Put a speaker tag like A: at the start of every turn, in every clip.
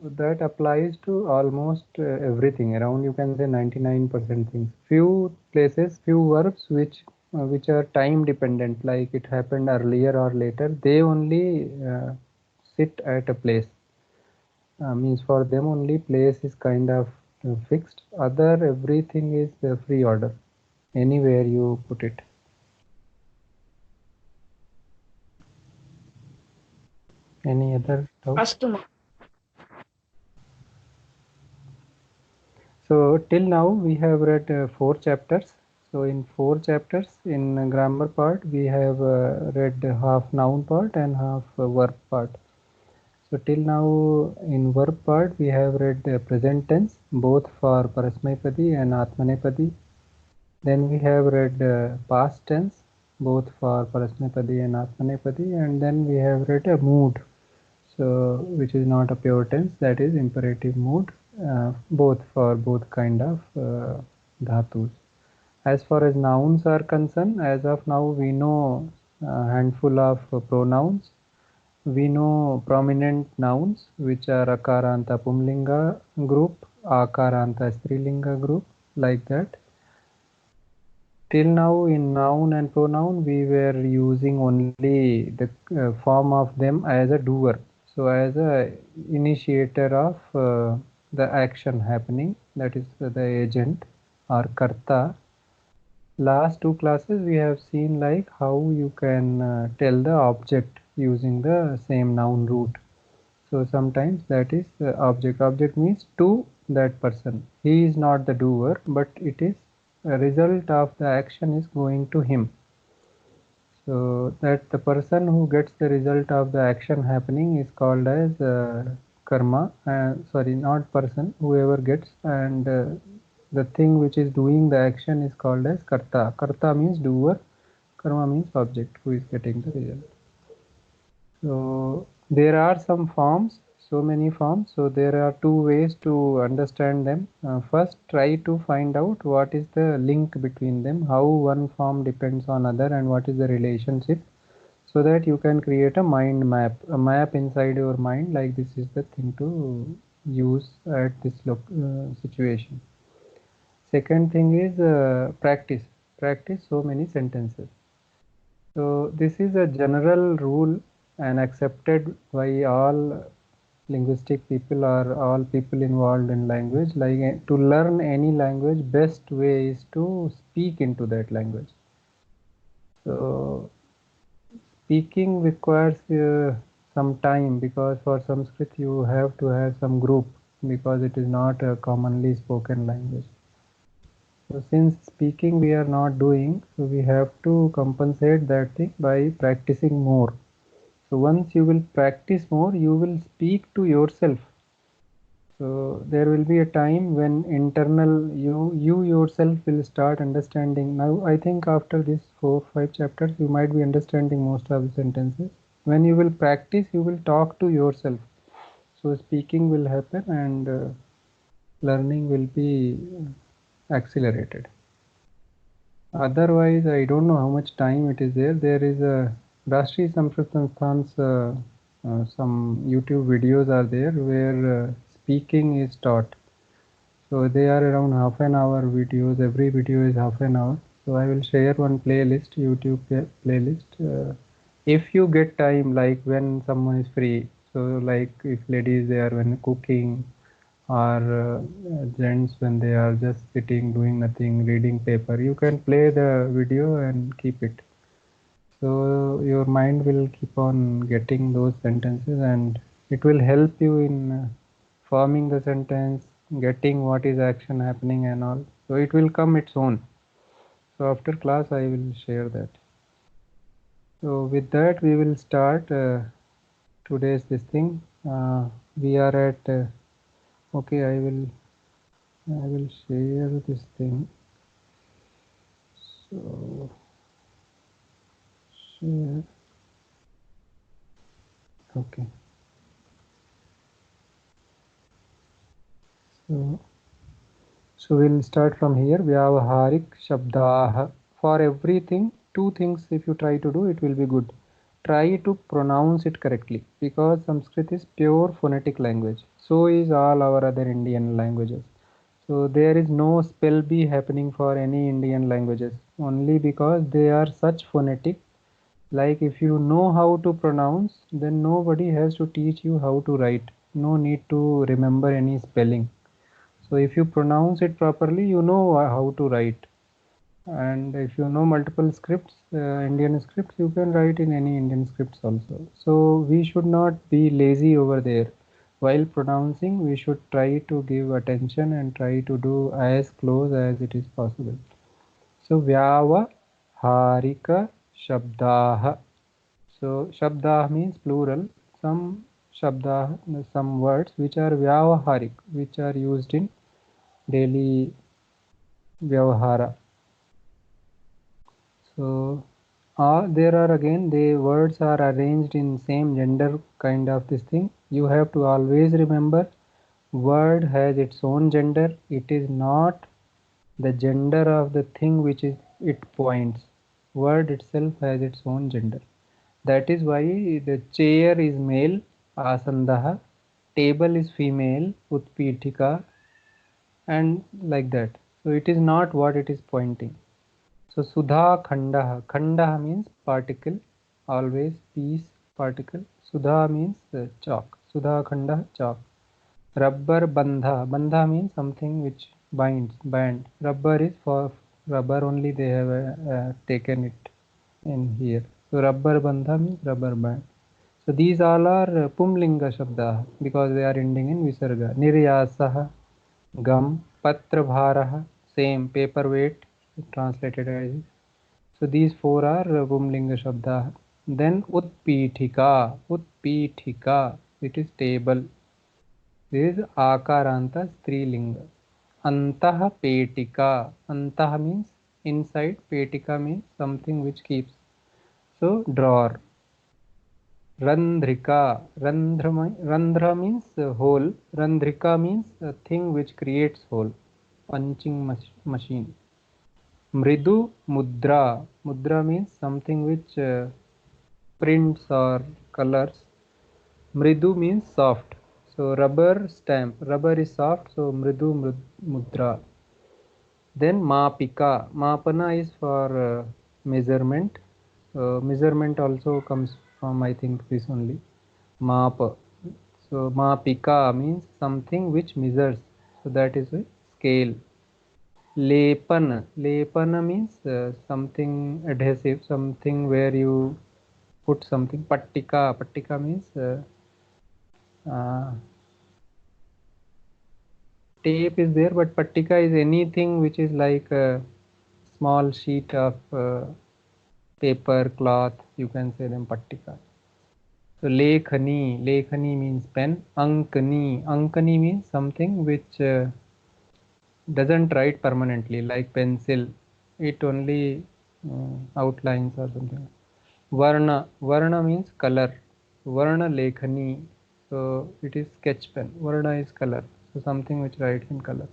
A: that applies to almost everything around, you can say 99% things. Few places, few verbs which are time dependent, like it happened earlier or later, they only sit at a place. Means for them only place is kind of fixed. Other everything is free order. Anywhere you put it. Any other doubt?
B: Customer.
A: So till now we have read 4 chapters. So in 4 chapters in grammar part we have read half noun part and half verb part. So till now in verb part we have read present tense both for Parasmaipadi and Atmanepadi. Then we have read past tense both for Parasmaipadi and Atmanepadi, and then we have read a mood, so which is not a pure tense, that is imperative mood, both for both kind of dhatus. As far as nouns are concerned, as of now we know a handful of pronouns. We know prominent nouns which are akaranta pumlinga group, akaranta strilinga group, like that. Till now in noun and pronoun we were using only the form of them as a doer. So as a initiator of the action happening, that is the agent or karta. Last 2 classes we have seen like how you can tell the object using the same noun root. So sometimes that is the object. Object means to that person. He is not the doer, but it is a result of the action is going to him. So that the person who gets the result of the action happening is called as karma. Sorry, not person, whoever gets, and the thing which is doing the action is called as karta. Karta means doer, karma means object who is getting the result. So there are some forms, so many forms. So there are 2 ways to understand them. First, try to find out what is the link between them, how one form depends on other, and what is the relationship, so that you can create a mind map, a map inside your mind, like this is the thing to use at this situation. Second thing is practice. Practice so many sentences. So this is a general rule and accepted by all linguistic people or all people involved in language. Like to learn any language, best way is to speak into that language. So speaking requires some time, because for Sanskrit you have to have some group, because it is not a commonly spoken language. So since speaking we are not doing, so we have to compensate that thing by practicing more. So once you will practice more, you will speak to yourself. So there will be a time when internal you yourself will start understanding. Now I think after this 4 5 chapters you might be understanding most of the sentences. When you will practice, you will talk to yourself. So speaking will happen, and learning will be accelerated. Otherwise, I don't know how much time it is there. There is a Rashtriya Samskrit Sansthan's some YouTube videos are there where speaking is taught. So they are around half an hour videos. Every video is half an hour. So I will share one playlist, YouTube playlist. If you get time, like when someone is free, so like if ladies they are when cooking, or gents when they are just sitting doing nothing, reading paper, you can play the video and keep it. So your mind will keep on getting those sentences, and it will help you in forming the sentence, getting what is action happening and all. So it will come its own. So after class I will share that. So with that we will start today's this thing. We are at okay, I will share this thing. So share. Okay. So we'll start from here. Vyavaharik Shabdah. For everything, 2 things if you try to do, it will be good. try to pronounce it correctly, because Sanskrit is pure phonetic language. So is all our other Indian languages. So there is no spell bee happening for any Indian languages, only because they are such phonetic. Like if you know how to pronounce, then nobody has to teach you how to write. No need to remember any spelling. So if you pronounce it properly, you know how to write. And if you know multiple scripts, Indian scripts, you can write in any Indian scripts also. So we should not be lazy over there. While pronouncing, we should try to give attention and try to do as close as it is possible. So Vyavaharika Shabdah. So Shabdah means plural. Some Shabdah, some words which are Vyavaharik, which are used in daily Vyavahara. So there are again, the words are arranged in same gender kind of this thing. You have to always remember, word has its own gender. It is not the gender of the thing which it points. Word itself has its own gender. That is why the chair is male, asandaha, table is female, utpitika, and like that. So it is not what it is pointing. So Sudha Khandaha. Khandaha means particle, always piece, particle. Sudha means chalk. Sudha Khandaha, chalk. Rubber Bandha. Bandha means something which binds, band. Rubber is for rubber only, they have taken it in here. So Rubber Bandha means rubber band. So these all are Pumlinga Shabda because they are ending in Visarga. Niryasaha, gum, Patra Bharaha, same, paperweight, translated as. So these four are Pumlinga Shabda. Then Utpithika, Utpithika, it is table. This is Akaranta Strilinga. Antah Petika, Antah means inside, Petika means something which keeps. So drawer. Randhrika, Randhra means hole, Randhrika means a thing which creates hole, punching machine. Mridu Mudra, Mudra means something which prints or colors. Mridu means soft. So rubber stamp, rubber is soft, so Mridu Mudra. Then Mapika, Mapana is for measurement. Measurement also comes from, I think, this only. Map. So Mapika means something which measures. So that is a scale. Lepana. Lepana means something adhesive, something where you put something. Pattika. Pattika means uh, tape is there, but pattika is anything which is like a small sheet of paper, cloth. You can say them pattika. So Lekhani. Lekhani means pen. Ankani. Ankani means something which doesn't write permanently, like pencil. It only outlines or something. Varna. Varna means color. Varna Lekhani. So it is sketch pen. Varna is color. So something which writes in color.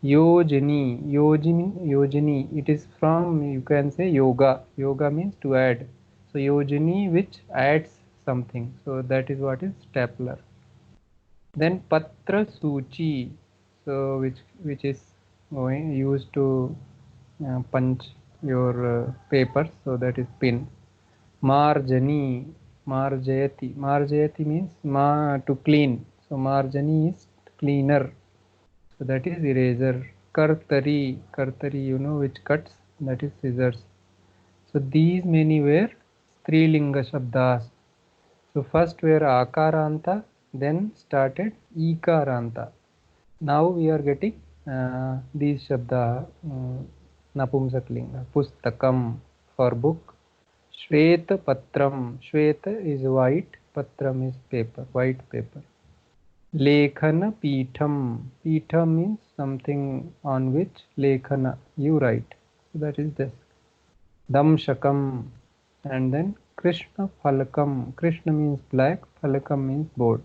A: Yojini. Yojini. It is from, you can say, yoga. Yoga means to add. So Yojini which adds something. So that is what is stapler. Then Patra Suchi. So which is used to punch your papers. So that is pin. Marjani. Marjayati. Marjayati means to clean. So Marjani is cleaner. So that is eraser. Kartari. Kartari, you know, which cuts. That is scissors. So these many were Strilinga Shabdas. So first were Akaranta, then started Ikaranta. Now we are getting these Shabda Napumsaklinga. Pustakam for book. Shweta Patram. Shweta is white. Patram is paper, white paper. Lekhana Pitham. Pitham means something on which Lekhana, you write. So that is this. Damshakam. And then Krishna Phalakam. Krishna means black, Phalakam means board.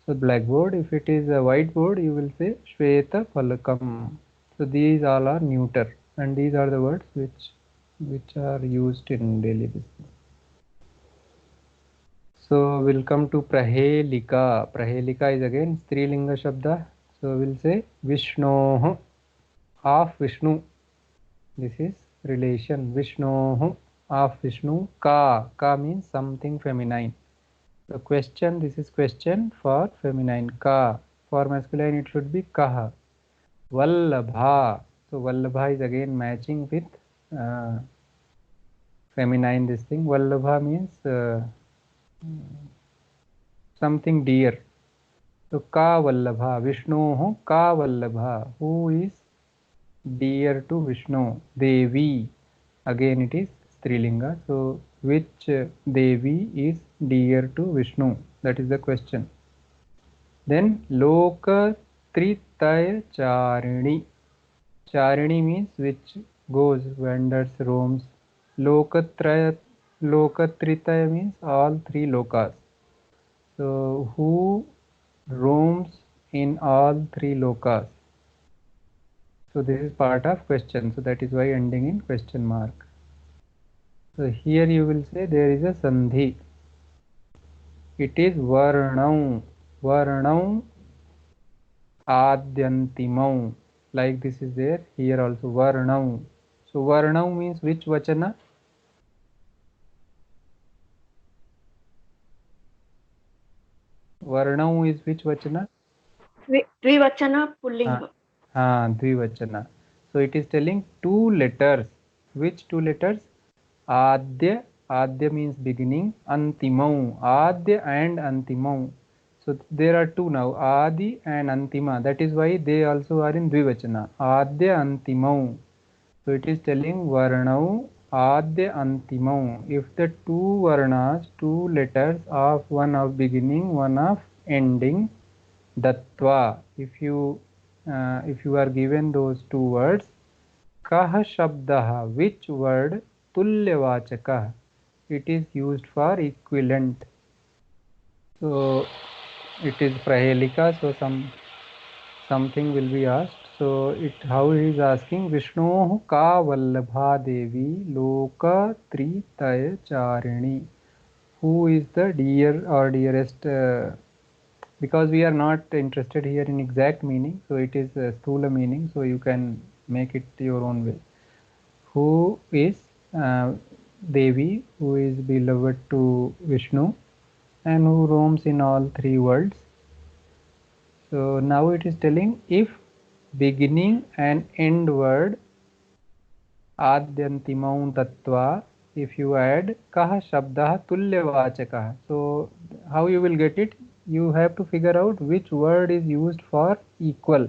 A: So blackboard, if it is a whiteboard, you will say Shweta Phalakam. So these all are neuter, and these are the words which are used in daily business. So we'll come to Prahelika. Prahelika is again Strilinga Shabda. So we'll say Vishnoh, of Vishnu. This is relation. Vishnoh, of Vishnu. Ka means something feminine. The question, this is question for feminine. Ka. For masculine it should be Kaha. Vallabha. So Vallabha is again matching with feminine this thing. Vallabha means something dear. So Ka Vallabha. Vishnu Ka Vallabha. Who is dear to Vishnu? Devi. Again it is Strilinga. So which Devi is dear to Vishnu? That is the question. Then Loka Tritaya Charini. Charini means which goes, wanders, roams. Lokatritaya means all three lokas. So who roams in all three lokas? So this is part of question. So that is why ending in question mark. So here you will say there is a sandhi. It is varnau. Varnau adyantimau. Like this is there. Here also varnau. So varnau means which vachana? Varnau is which vachana?
B: Dvivachana Pullinga.
A: Dvivachana. So it is telling two letters. Which two letters? Adya. Adya means beginning. Antimau. Adya and Antimau. So there are two now. Adi and Antima. That is why they also are in Dvivachana. Adya Antimau. So it is telling Varnau Adya Antimau. If the two Varnas, two letters of one of beginning, one of ending, Dattva. If you are given those two words, Kaha Shabdaha, which word? Tulyavachaka. It is used for equivalent. So it is Prahelika. So something will be asked. So how he is asking Vishnu ka Vallabha Devi Loka Tritaya Charini. Who is the dear or dearest? Because we are not interested here in exact meaning, so it is sthula meaning, so you can make it your own way. Who is Devi, who is beloved to Vishnu and who roams in all three worlds. So now it is telling if beginning and end word adyantimau tattva, if you add kaha shabdah tulyavachakah. So how you will get it? You have to figure out which word is used for equal.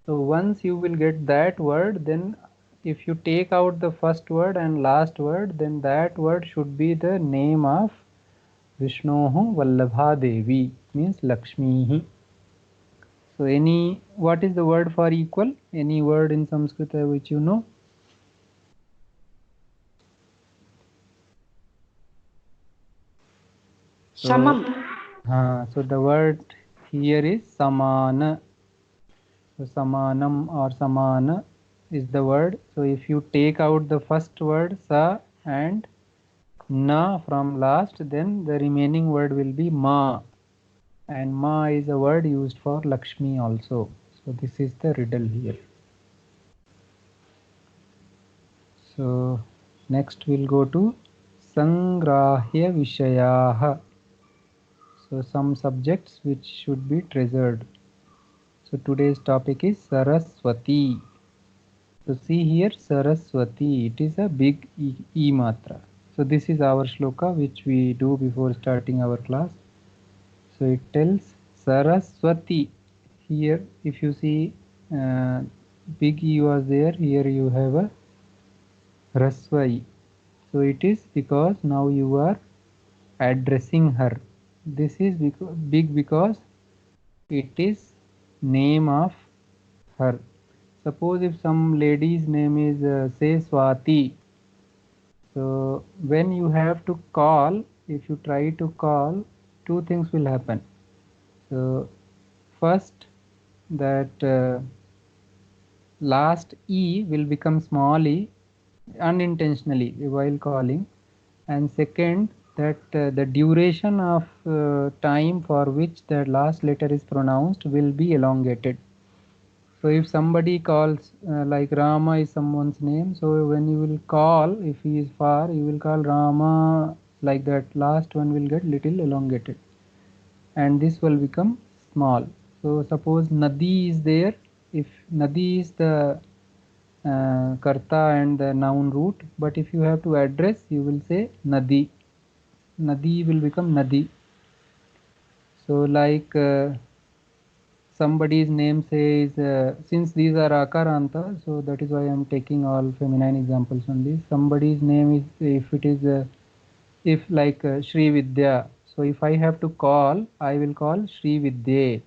A: So once you will get that word, then if you take out the first word and last word, then that word should be the name of Vishnohu Vallabha Devi, means Lakshmi. So what is the word for equal? Any word in Sanskrit which you know?
B: Samam.
A: So the word here is Samana. So Samanam or Samana is the word. So if you take out the first word Sa and Na from last, then the remaining word will be Ma. And Ma is a word used for Lakshmi also. So this is the riddle here. So next we'll go to Sangrahya Vishayaha. So some subjects which should be treasured. So today's topic is Saraswati. So see here Saraswati, it is a big E matra. So this is our shloka which we do before starting our class. So it tells Saraswati. Here if you see big E was there, here you have a Raswai. So it is because now you are addressing her. This is big because it is name of her. Suppose if some lady's name is say Swati. So when you have to call, if you try to call, two things will happen. So first, that last E will become small e unintentionally while calling, and second, that the duration of time for which the last letter is pronounced will be elongated. So if somebody calls like Rama is someone's name, so when you will call, if he is far, you will call Rama, like that last one will get little elongated and this will become small. So suppose Nadi is there, if Nadi is the karta and the noun root, but if you have to address, you will say Nadi. Nadi will become Nadi. So like somebody's name says, since these are akaranta, so that is why I am taking all feminine examples on this. Somebody's name is, if it is, if like Shri Vidya, so if I have to call, I will call Shri Vidya.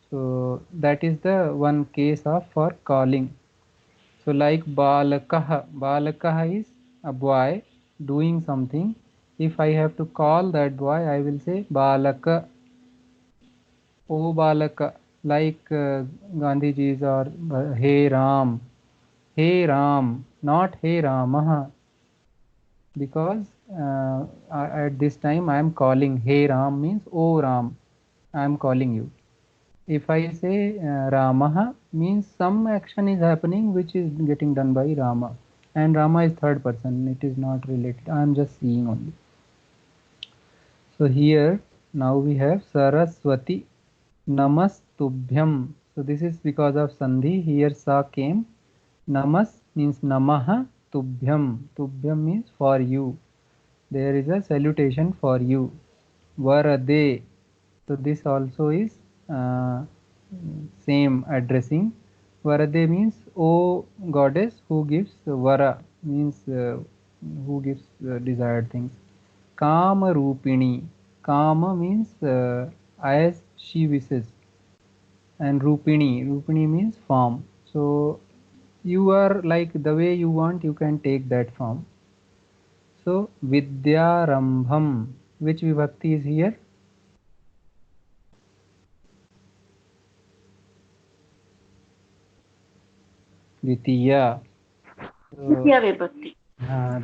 A: So that is the one case of for calling. So like balakah, balakah is a boy doing something. If I have to call that boy, I will say balaka, O balaka, like Gandhiji's or Hey Ram, Hey Ram, not Hey Ramah, because at this time I am calling. Hey Ram means O Ram, I am calling you. If I say Ramaha, means some action is happening which is getting done by Rama, and Rama is third person, it is not related, I am just seeing only. So here now we have Saraswati Namastubhyam. So this is because of Sandhi, here Sa came. Namas means Namaha, Tubhyam, Tubhyam means for you, there is a salutation for you. Varade, so this also is uh, same addressing. Varade means O goddess who gives vara, means who gives desired things. Kama Rupini, Kama means as she wishes, and Rupini, Rupini means form. So you are like the way you want, you can take that form. So Vidyarambham, which vibhakti is here? Ditiya. So,
B: Ditya vibhakti.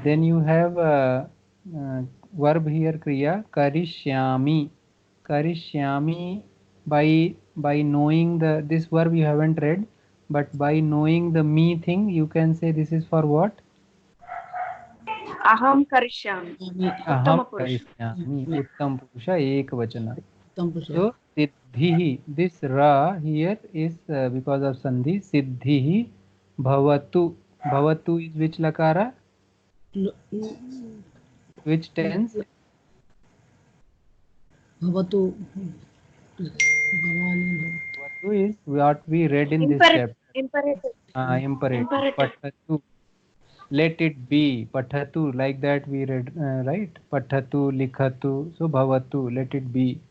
A: then you have verb here kriya karishyami. Karishyami, by knowing the this verb you haven't read, but by knowing the me thing you can say this is for what?
B: Aham karishyami.
A: Aham
B: Uttama purusha.
A: karishyami. Uttam purusha ekvachana.
C: Tampusha.
A: So siddhihi, this ra here is because of sandhi. Siddhihi bhavatu. Bhavatu is which lakara? Which tense?
C: Bhavatu. Bhavani.
A: Bhavatu is what we read in this
B: Imperative.
A: chapter.
B: Imperative.
A: Imperative.
B: Imperative.
A: Pathatu. Let it be. Pathatu. Like that we read, right? Pathatu, likhatu. So bhavatu. Let it be.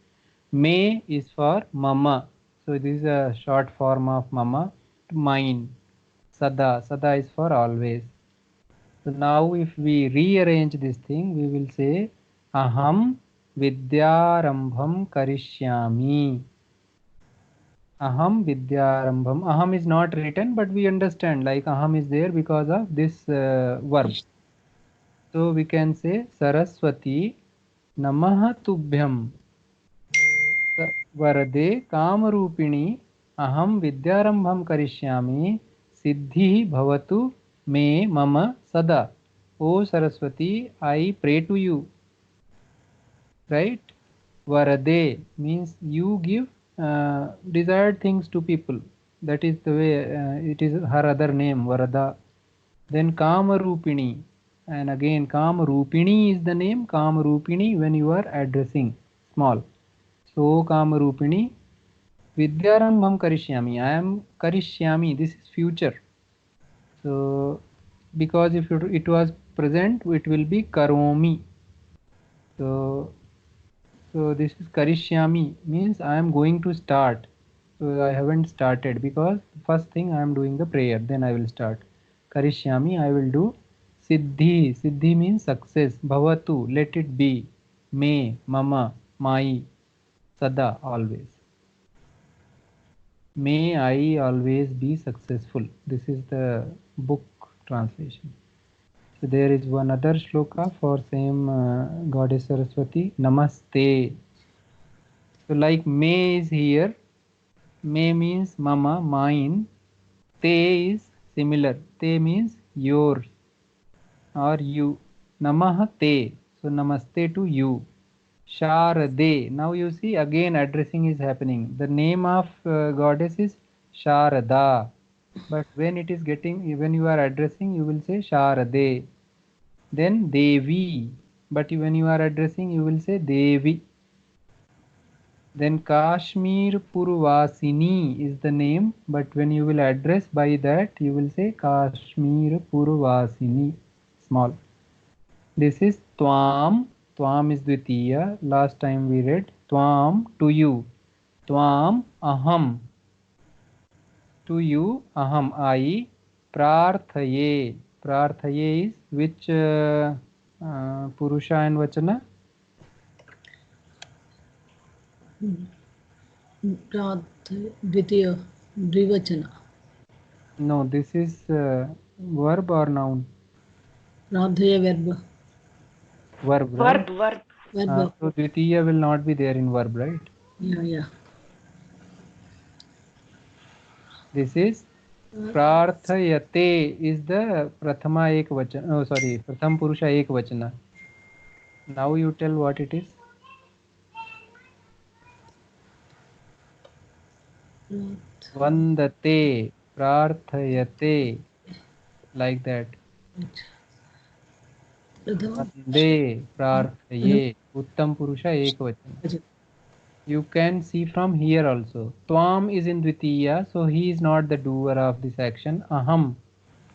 A: Me is for mama. So this is a short form of mama. Mine. Sada. Sada is for always. So now if we rearrange this thing, we will say Aham Vidyarambham Karishyami. Aham Vidyarambham. Aham is not written, but we understand like Aham is there because of this verb. So we can say Saraswati Namaha Tubhyam Varade Kamarupini Aham Vidyarambham Karishyami Siddhi Bhavatu Me Mama Sada. O Saraswati, I pray to you. Right? Varade means you give desired things to people. That is the way it is her other name, Varada. Then Kamarupini. And again, Kamarupini is the name. Kamarupini when you are addressing small. So Kamarupini. Vidyarambham Karishyami. I am Karishyami. This is future. So because if it was present, it will be Karomi. So this is Karishyami means I am going to start. So I haven't started because first thing I am doing the prayer, then I will start. Karishyami, I will do. Siddhi, Siddhi means success. Bhavatu, let it be. Me, Mama, Mai, Sada, always. May I always be successful. This is the book translation. So there is one other shloka for same goddess Saraswati, Namaste. So like me is here, me means mama, mine, te is similar, te means yours or you. Namah te, so namaste to you. Sharade, now you see again addressing is happening. The name of goddess is Sharada, but when it is getting, when you are addressing, you will say Sharade. Then Devi, but when you are addressing, you will say Devi. Then Kashmir Purvasini is the name, but when you will address by that, you will say Kashmir Purvasini, small. This is Tvam. Tvam is Dvitiya. Last time we read Tvam, to you. Tvam Aham. To you, Aham, I. Prarthaye. Prarthaye is which Purusha and Vachana?
C: द्वितीय द्विवचन.
A: No, this is verb or noun?
C: प्रार्थय verb.
A: Verb, right?
B: Verb.
C: Verb.
A: So Dvitiya will not be there in verb, right?
C: Yeah.
A: This is Prarthayate is the Prathama Ekvachana. Oh, sorry, Pratham Purusha Ekvachana. Now you tell what it is. Vandate, Prarthayate, like that. Vande, Prarthaye, Uttam Purusha Ekvachana. You can see from here also. Tvam is in Dvitiya, so he is not the doer of this action. Aham.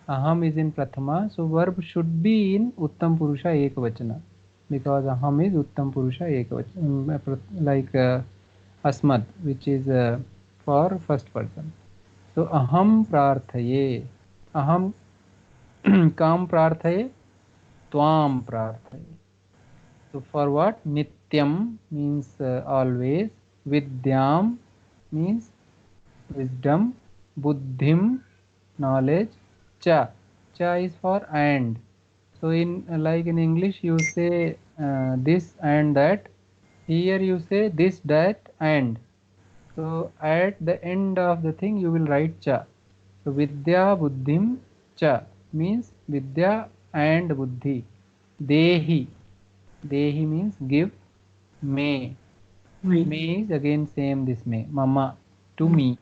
A: Aham is in Prathama, so verb should be in Uttam Purusha Ekvachana. Because Aham is Uttam Purusha Ekvachana, like Asmad, which is for first person. So Aham Prarthaye. Aham Kam Prarthaye. Tvam Prarthaye. So for what? Nityam means always. Vidyam means wisdom. Buddhim, knowledge. Cha. Cha is for and. So in like in English you say this and that. Here you say this, that, and. So at the end of the thing you will write cha. So Vidya Buddhim cha means Vidya and Buddhi. Dehi. Dehi means give. May. May is again same this may. Mama, to me.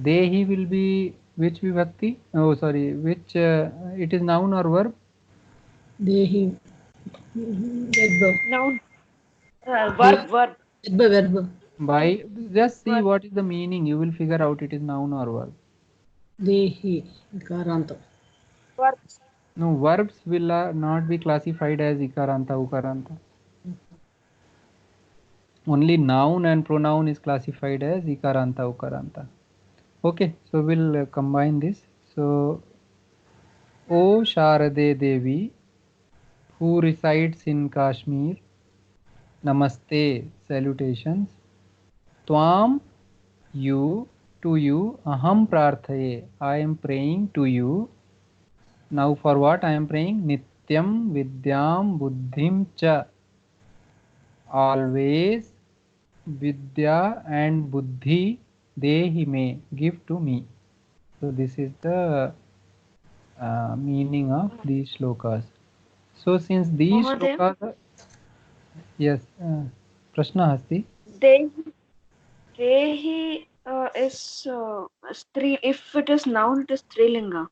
A: Dehi will be which vibhakti? Oh, sorry. Which it is noun or verb?
C: Dehi. Verb.
B: Noun. Verb.
C: Verb.
A: By just see what is the meaning. You will figure out it is noun or verb.
C: Dehi. Ikaranta.
B: Verbs.
A: No, verbs will not be classified as ikaranta, ukaranta. Only noun and pronoun is classified as ikaranta, ukaranta. Okay, so we'll combine this. So, O Sharade Devi, who resides in Kashmir, Namaste, salutations. Tvam, you, to you, Aham Prarthaye, I am praying to you. Now for what I am praying? Nityam Vidyam Buddhim Cha. Always Vidya and Buddhi Dehi me, give to me. So this is the meaning of these shlokas. So since these
B: Mahoday,
A: shlokas, yes, Prashna Hasti.
B: Dehi is stri. If it is noun, it is Strilinga.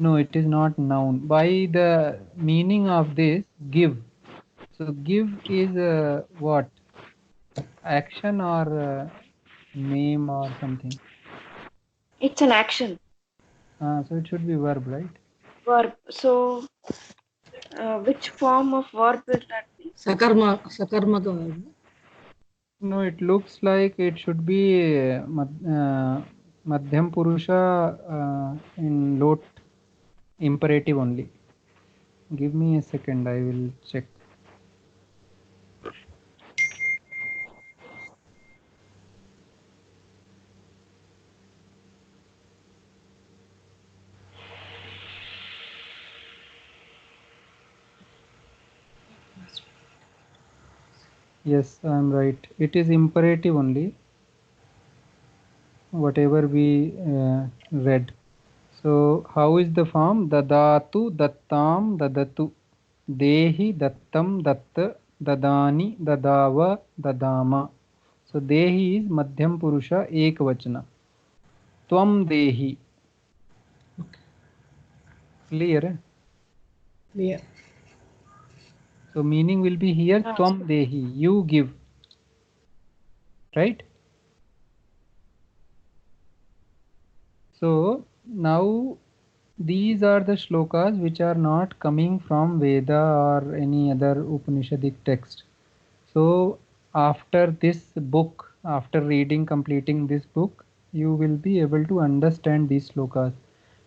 A: No, it is not noun. By the meaning of this, give. So give is what? Action or name or something?
B: It's an action.
A: So it should be verb, right?
B: Verb. So, which form of verb will that be?
C: Sakarmaka verb.
A: No, it looks like it should be Madhyam Purusha in lot imperative only. Give me a second, I will check. Yes, I am right. It is imperative only, whatever we read. So how is the form? Dadatu dattam dadatu, dehi dattam datta, dadani dadava dadama. So dehi is madhyam purusha ekvachana. Tvam dehi. Clear?
C: Clear.
A: So meaning will be here tvam dehi, you give, right? So now these are the shlokas which are not coming from Veda or any other Upanishadic text. So after this book, after reading, completing this book, you will be able to understand these shlokas.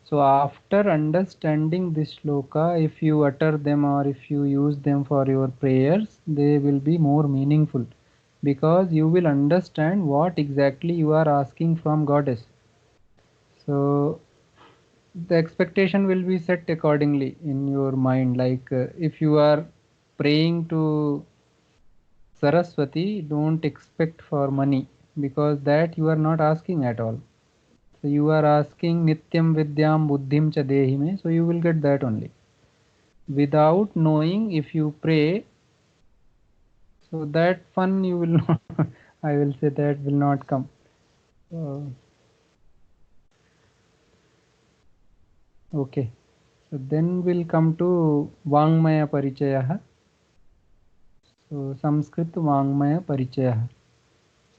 A: So after understanding this shloka, if you utter them or if you use them for your prayers, they will be more meaningful, because you will understand what exactly you are asking from Goddess. So the expectation will be set accordingly in your mind. Like if you are praying to Saraswati, don't expect for money, because that you are not asking at all. So you are asking Nityam Vidyam Buddhim Cha Dehi me, so you will get that only. Without knowing, if you pray, so that fun you will not, I will say that will not come. Okay. So then we'll come to Vangmaya Parichayah. So Sanskrit Vangmaya Parichayah.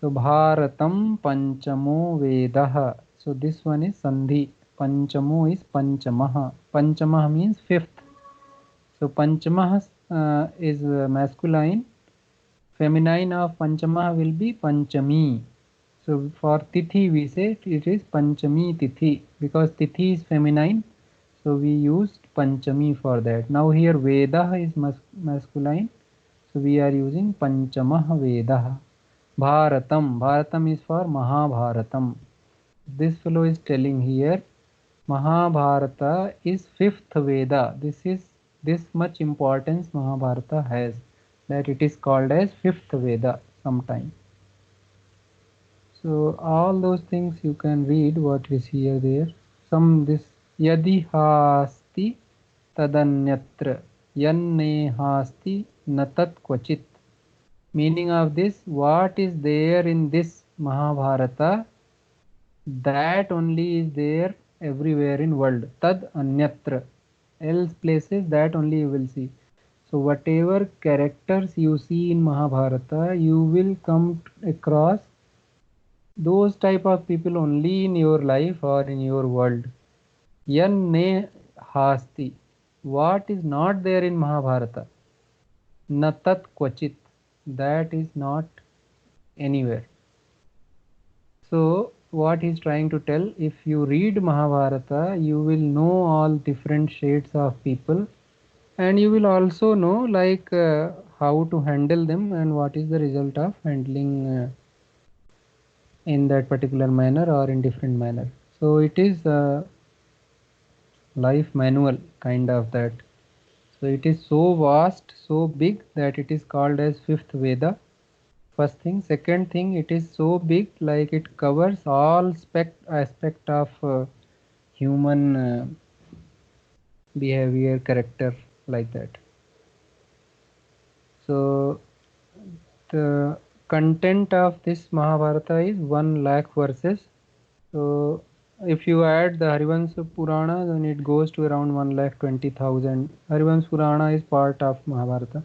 A: So Bharatam Panchamo Vedah. So this one is Sandhi. Panchamo is Panchamah. Panchamah means fifth. So Panchamah is masculine. Feminine of Panchamah will be Panchami. So for Tithi we say it is Panchami Tithi, because Tithi is feminine. So we used Panchami for that. Now here Vedah is masculine. So we are using Panchamah Vedah. Bharatam. Bharatam is for Mahabharatam. This fellow is telling here Mahabharata is fifth Veda. This much importance Mahabharata has, that it is called as fifth Veda sometime. So all those things you can read what is here there. Some this yadi hasti tadanyatra yanne hasti natat kvachit. Meaning of this, what is there in this Mahabharata, that only is there everywhere in world. Tad anyatra, else places that only you will see. So whatever characters you see in Mahabharata, you will come across those type of people only in your life or in your world. Yanne hasti, what is not there in Mahabharata. Natat kvachit, that is not anywhere. So what he's trying to tell, if you read Mahabharata, you will know all different shades of people, and you will also know like how to handle them and what is the result of handling in that particular manner or in different manner. So it is a life manual kind of that. So it is so vast, so big, that it is called as fifth Veda. First thing. Second thing, it is so big, like it covers all aspect of human behavior, character, like that. So the content of this Mahabharata is 1 lakh verses. So if you add the Harivansh Purana, then it goes to around 1,20,000. Harivansh Purana is part of Mahabharata.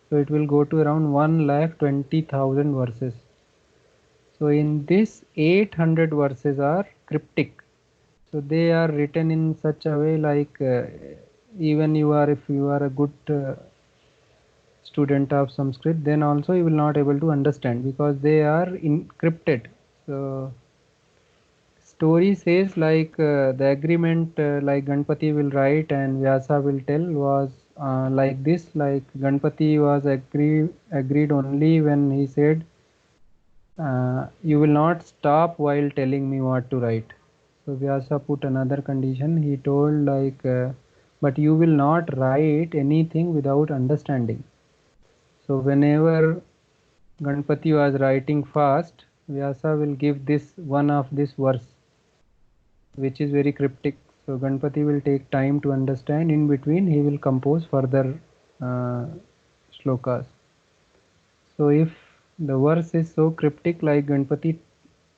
A: So it will go to around 1,20,000 verses. So in this 800 verses are cryptic. So they are written in such a way like even if you are a good student of Sanskrit, then also you will not able to understand, because they are encrypted. So story says like the agreement like Ganpati will write and Vyasa will tell was like this, like Ganpati was agreed only when he said you will not stop while telling me what to write. So Vyasa put another condition. He told like but you will not write anything without understanding. So whenever Ganpati was writing fast, Vyasa will give this one of this verse, which is very cryptic. So Ganpati will take time to understand. In between, he will compose further shlokas. So if the verse is so cryptic, like Ganpati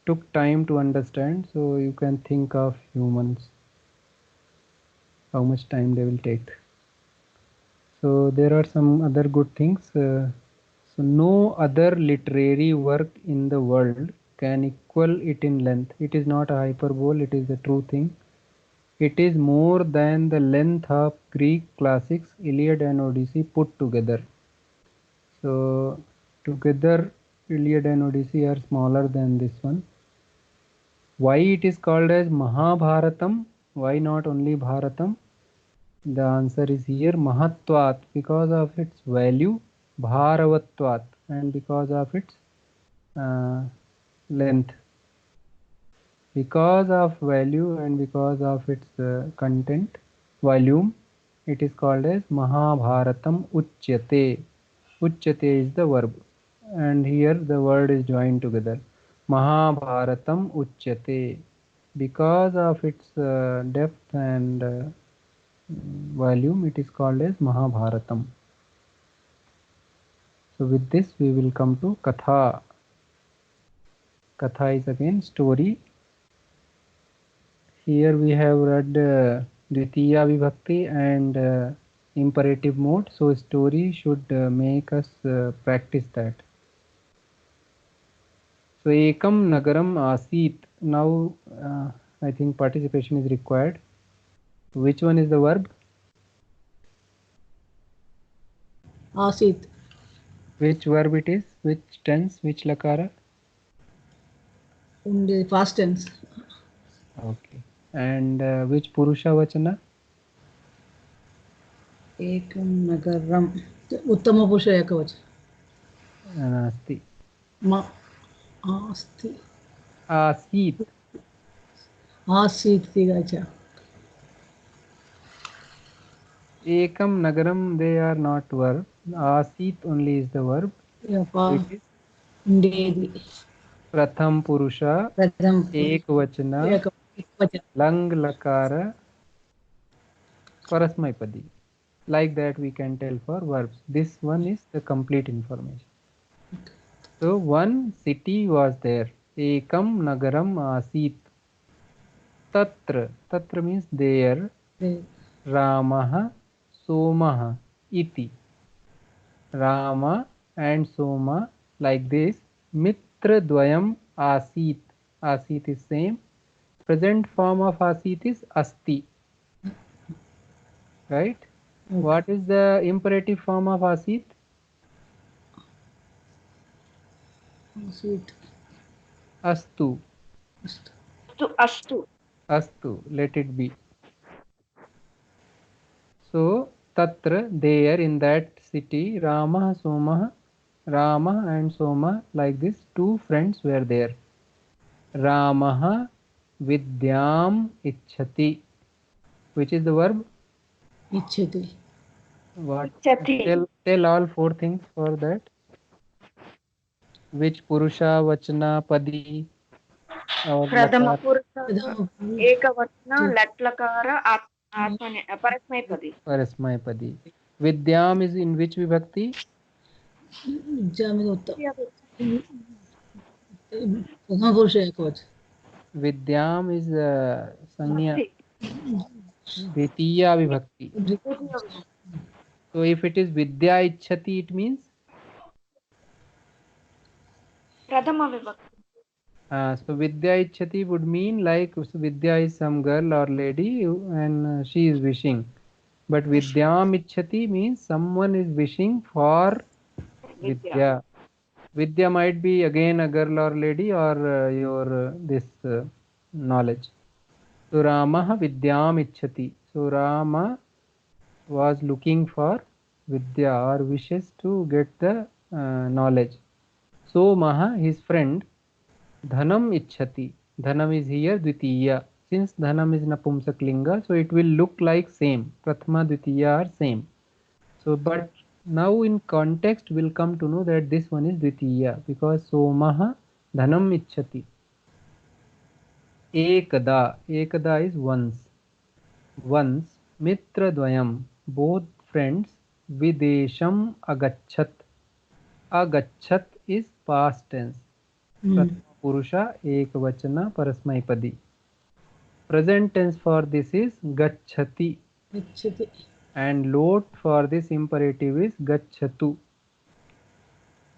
A: took time to understand, so you can think of humans, how much time they will take. So there are some other good things. So no other literary work in the world can equal it in length. It is not a hyperbole, it is the true thing. It is more than the length of Greek classics, Iliad and Odyssey put together. So together Iliad and Odyssey are smaller than this one. Why it is called as Mahabharatam? Why not only Bharatam? The answer is here Mahatvat, because of its value, Bharavatvat, and because of its length. Because of value and because of its content, volume, it is called as Mahabharatam Uchyate. Uchyate is the verb, and here the word is joined together. Mahabharatam Uchyate. Because of its depth and volume, it is called as Mahabharatam. So with this we will come to Katha. Katha is again story. Here we have read Dvitiya Vibhakti and imperative mode. So story should make us practice that. So Ekam Nagaram Asit. Now I think participation is required. Which one is the verb?
C: Asit.
A: Which verb it is? Which tense? Which lakara?
C: In the past tense.
A: Okay. And which Purusha Vachana?
C: Ekam nagaram. Uttama Purusha Ekavach.
A: Nasti.
C: Ma. Asti.
A: Asit.
C: Asit. Tigacha.
A: Ekam Nagaram, they are not verb. Asit only is the verb.
C: Yeah,
A: It is
C: Indedi.
A: Pratham Purusha,
C: Pratham.
A: Ek Vachana,
C: Ekavach.
A: Lang Lakara, Parasmaipadi. Like that we can tell for verbs. This one is the complete information. So one city was there. Ekam Nagaram Asit. Tatra. Tatra means there. Ramaha Somaha iti. Rama and Soma like this. Mitra Dvayam Asit. Asit is same. Present form of Asit is Asti. Right? Okay. What is the imperative form of Asit?
C: Asit.
A: Astu.
B: Astu.
A: Astu. Let it be. So, Tatra, there in that city, Rama, Soma, Rama and Soma, like this, two friends were there. Ramaha Vidyam Ichhati. Which is the verb?
C: Ichhati.
A: What?
B: Ichhati.
A: Tell all four things for that. Which Purusha, Vachana, Padi, or
B: Pradama
A: Lakar?
B: Purusha, Ekavachana, Latlakara, Parasmaipadi.
A: Parasmaipadi. Vidyam is in which vibhakti?
C: Prathama Purusha Ekavach.
A: Vidyam is Sanya. Dvitiya vibhakti. So if it is Vidya Ichhati, it means?
B: Pradama Vibhakti.
A: So Vidya Ichhati would mean like Vidya is some girl or lady and she is wishing. But Vidyam Ichhati means someone is wishing for Vidya. Vidya might be again a girl or lady or your this knowledge. So Rama Vidyam Ichhati. So Rama was looking for Vidya or wishes to get the knowledge. So Maha, his friend, Dhanam Ichhati. Dhanam is here Dvitiya. Since Dhanam is Napumsak Linga, so it will look like same. Prathama, Dvitiya are same. So, but Now in context we'll come to know that this one is Dvitiya because Somah Dhanam Ichchati. Ekada. Ekada is once. Once. Mitra Dvayam. Both friends. Videsham Agachat. Agachat is past tense. Prathama Purusha Ekvachana Parasmaipadi. Present tense for this is Gacchati.
C: Gacchati.
A: And lot for this imperative is Gacchatu.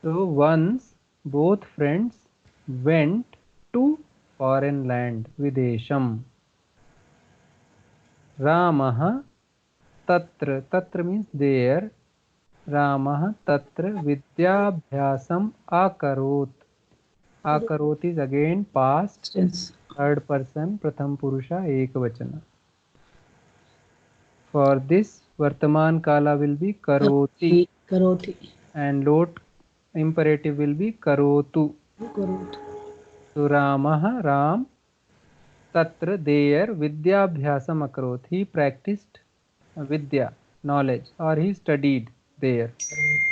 A: So once both friends went to foreign land, Videsham. Ramah Tatra. Tatra means there. Ramah Tatra Vidyabhyasam Akarot. Akarot is again past,
C: Tense.
A: third person, Pratham Purusha, Ekvachana. For this, Vartaman Kala will be Karoti.
C: Karoti.
A: And lot imperative will be Karotu.
C: Karoti.
A: So Ramah, Ram, Tatra, there, Vidyabhyasam Akarot. He practiced Vidya, knowledge, or he studied there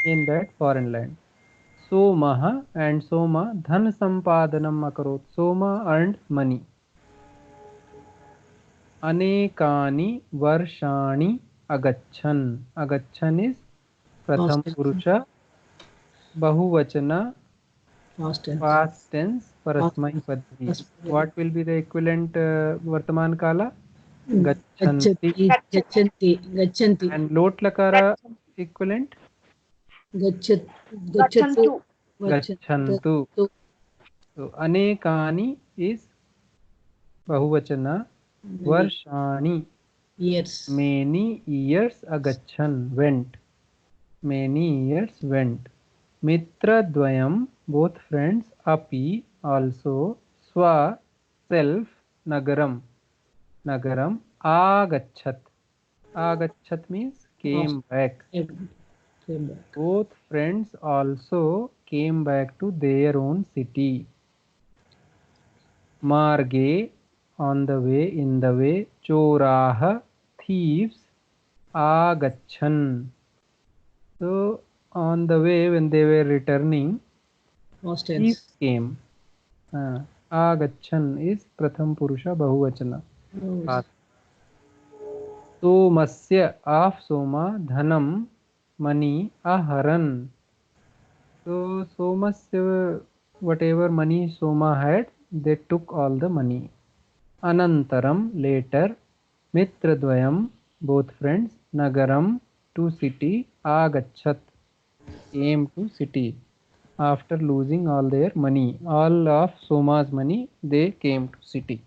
A: in that foreign land. Somah and Soma, Dhan Sampadanam Akarot. Soma earned money. Anekani Varshani Agachan. Agachan is Pratham Purusha, Bahuvachana, past tense, Parasmaipadi. What will be the equivalent Vartaman Kala? Gachanti.
C: Gachanti.
A: And lot lakara equivalent?
B: Gachantu.
A: Gachantu. So Anekani is Bahuvachana, Varshani.
C: Years.
A: Many years agachan, went. Many years went. Mitra Dvayam, both friends, Api, also, Swa, self, Nagaram. Nagaram, Agachat. Agachat means came back. Both friends also came back to their own city. Marge, on the way, in the way, Choraha, thieves, Agachan. So, on the way, when they were returning, thieves came. Agachan is Pratham Purusha Bahuvachana. Somasya, of Soma, Dhanam, money, Aharan. So, Somasya, whatever money Soma had, they took all the money. Anantaram, later, Mitradvayam, both friends, Nagaram, to city, Agachat, came to city. After losing all their money, all of Soma's money, they came to city.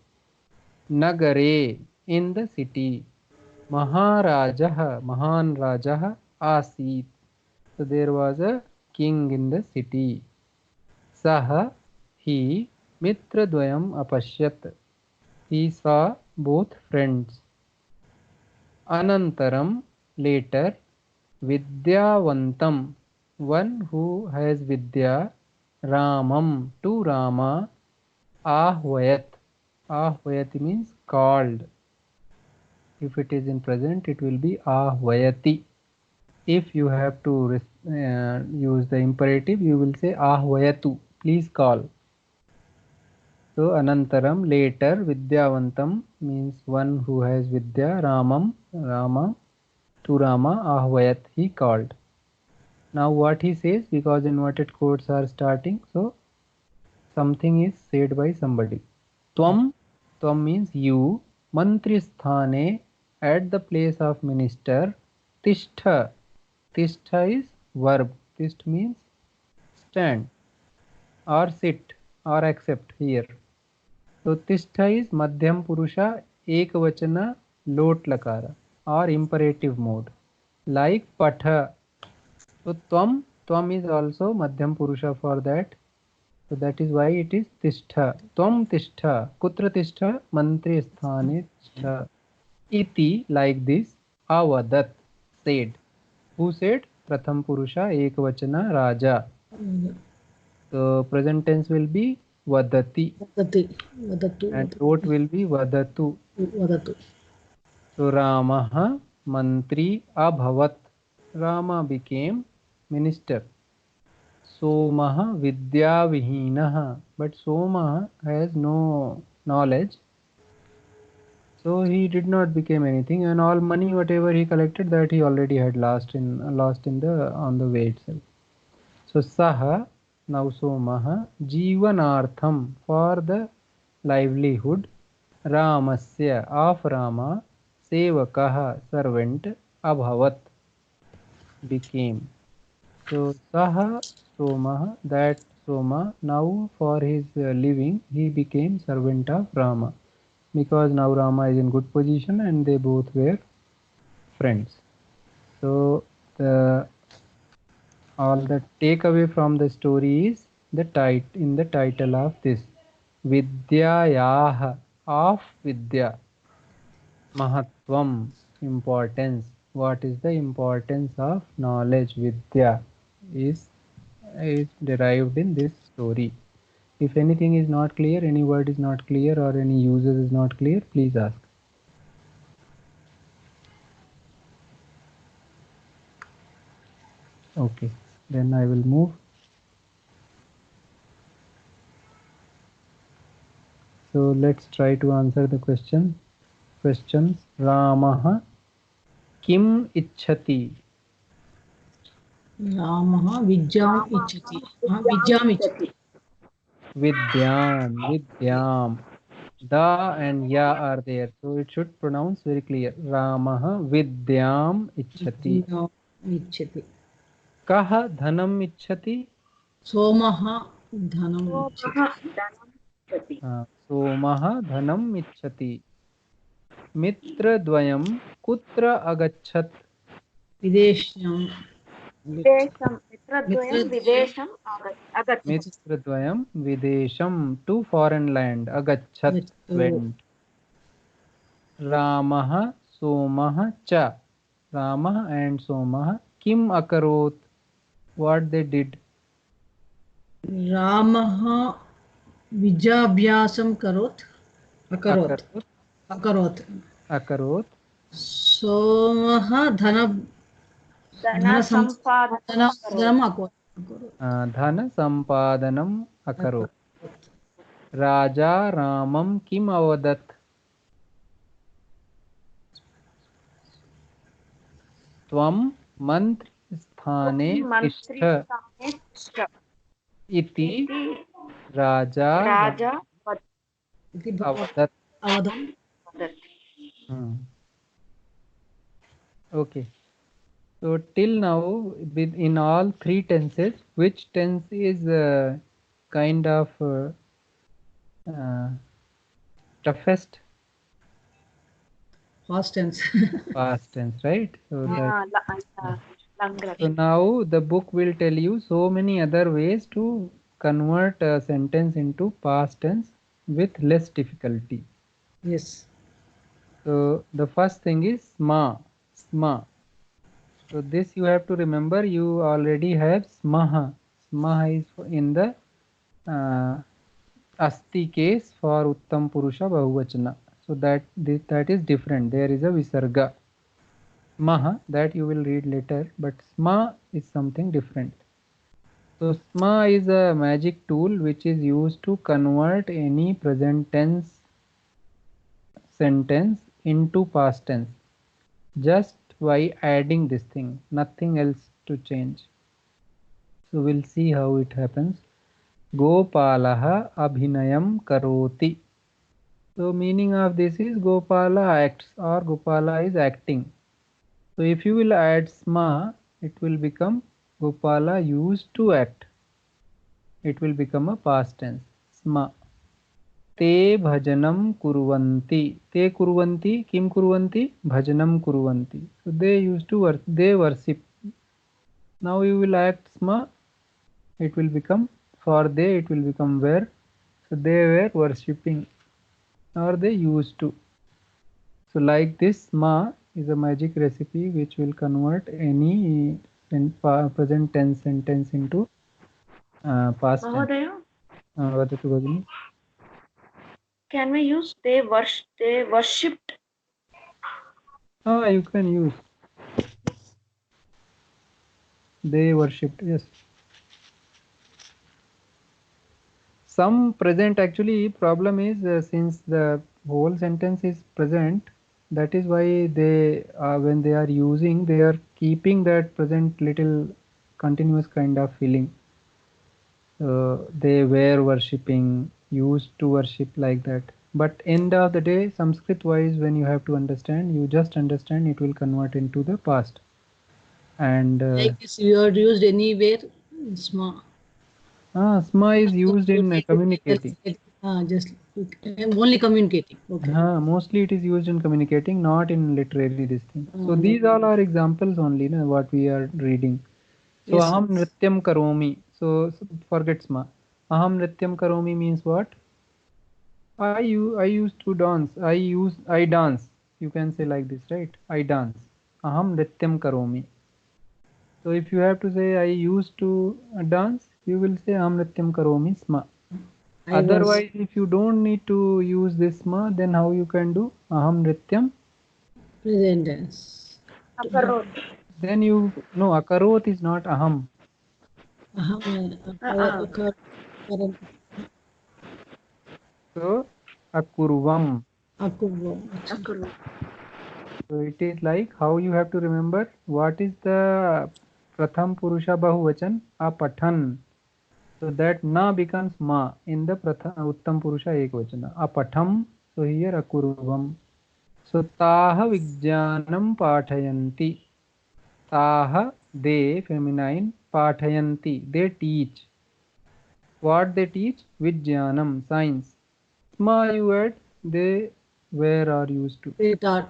A: Nagare, in the city. Maharajah, Mahan Rajah, Asit. So there was a king in the city. Saha, he, Mitradvayam apashyat. He saw both friends. Anantaram, later, Vidyavantam, one who has Vidya, Ramam, to Rama, Ahvayat. Ahvayati means called. If it is in present, it will be Ahvayati. If you have to use the imperative, you will say Ahvayatu, please call. So Anantaram, later, Vidyavantam means one who has Vidya, Ramam, Rama, to Rama, Ahvayat, he called. Now what he says, because inverted quotes are starting, so something is said by somebody. Tvam, Tvam means you, Mantri Sthane, at the place of minister, Tishtha. Tishtha is verb. Tisht means stand or sit or accept here. So Tishtha is Madhyam Purusha Ekvachana lot lakara or imperative mode. Like Patha. So Tvam is also Madhyam Purusha for that. So that is why it is Tishtha. Tvam Tishtha. Kutra Tishtha? Mantri Sthane Tishtha. Iti, like this, Avadat, said. Who said? Pratham Purusha Ekvachana Raja. So present tense will be Vadati. And rote will be Vadatu. So Ramaha Mantri Abhavat. Rama became minister. Somah vidyavihinah, but Somah has no knowledge, so he did not become anything, and all money whatever he collected, that he already had lost in the on the way itself. So Saha, now Somah, Jivanartham, for the livelihood, Ramasya, of Rama, Sevakaha, servant, Abhavat, became. So Saha Somah, that Soma, now for his living, he became servant of Rama, because now Rama is in good position and they both were friends. So all the takeaway from the story is in the title of this, Vidyayah, of Vidya, Mahatvam, importance. What is the importance of knowledge? Vidya is derived in this story. If anything is not clear, any word is not clear, or any usage is not clear, please ask. Okay, then I will move. So let's try to answer the questions. Ramah kim ichhati?
C: Ramah Vidyam Ichati. Vidyam Ichati.
A: Vidyam. Da and ya are there, so it should pronounce very clear. Ramah Vidyam ichhati.
C: Vidyam Ichati.
A: Kah dhanam ichhati?
C: Somah Dhanam Ichati.
A: Somah dhanam ichhati. Mitradvayam kutra agachat?
C: Videsham.
B: Videsham, Mitradvayam Videsham Agachat.
A: Mitradvayam videsham, to foreign land. Agachat, went. Ramah Somah cha. Ramah and Somah kim akarot? What they did?
C: Ramah Vijabhyasam Karot. Akarot. Akarot.
A: Akarot.
C: Somah Dhana
B: Dana Sampadana
C: Dhanam Akarot.
A: Dhana sampadanam akarot. Raja Ramam kim avadat? Tvam mantri sthane tishtha iti Raja avadat.
C: Avadam.
A: Okay. So till now, in all three tenses, which tense is kind of toughest?
C: Past tense.
A: Past tense, right? So,
B: Langra.
A: so now the book will tell you so many other ways to convert a sentence into past tense with less difficulty.
C: Yes.
A: So the first thing is sma. So this you have to remember. You already have smaha. Smaha is in the asti case for uttam purusha bahuvachana. So that is different. There is a visarga. Smaha, that you will read later, but sma is something different. So sma is a magic tool which is used to convert any present tense sentence into past tense, just by adding this thing, nothing else to change. So we'll see how it happens. Gopalaha abhinayam karoti. So meaning of this is Gopala acts, or Gopala is acting. So if you will add sma, it will become Gopala used to act. It will become a past tense. Sma. Te bhajanam kurvanti. Te kurvanti. Kim kurvanti? Bhajanam kurvanti. So they used to they worship. Now you will act sma. It will become for they. It will become were. So they were worshipping, or they used to. So like this, sma is a magic recipe which will convert any present tense sentence into past tense.
B: Mahodaya,
A: Vadatu Bhagini.
B: can we use they worshipped?
A: You can use. They worshipped. Yes. Some present, actually problem is since the whole sentence is present, that is why they when they are using, they are keeping that present little continuous kind of feeling. They were worshipping, used to worship, like that. But end of the day, Sanskrit wise, when you have to understand, you just understand it will convert into the past. And
C: Like this, you are used anywhere. Sma.
A: sma is used in communicating.
C: Just only communicating. Okay.
A: Mostly it is used in communicating, not in literary this thing. So these all are examples only, na, what we are reading. So
C: Yes.
A: aham nrityam karomi. So forget sma. Aham nrityam karomi means what? I used to dance. I dance. You can say like this, right? I dance. Aham nrityam karomi. So if you have to say I used to dance, you will say aham nrityam karomi sma. Otherwise, if you don't need to use this ma, then how you can do aham nrityam?
C: Present tense.
B: Akarot.
A: Then you no, akarot is not aham.
C: Current.
A: So akurvam.
B: Akarot.
A: So it is like how you have to remember what is the pratham purusha bahuvachan apathan. So that na becomes ma in the pratham uttam purusha ekvachana. Apatham. So here akurvam. So taha vijnanam pathayanti. Taha, they, feminine, pathayanti, they teach. What they teach? Vijnanam, science. Sma, you add, they where are used to.
C: They taught.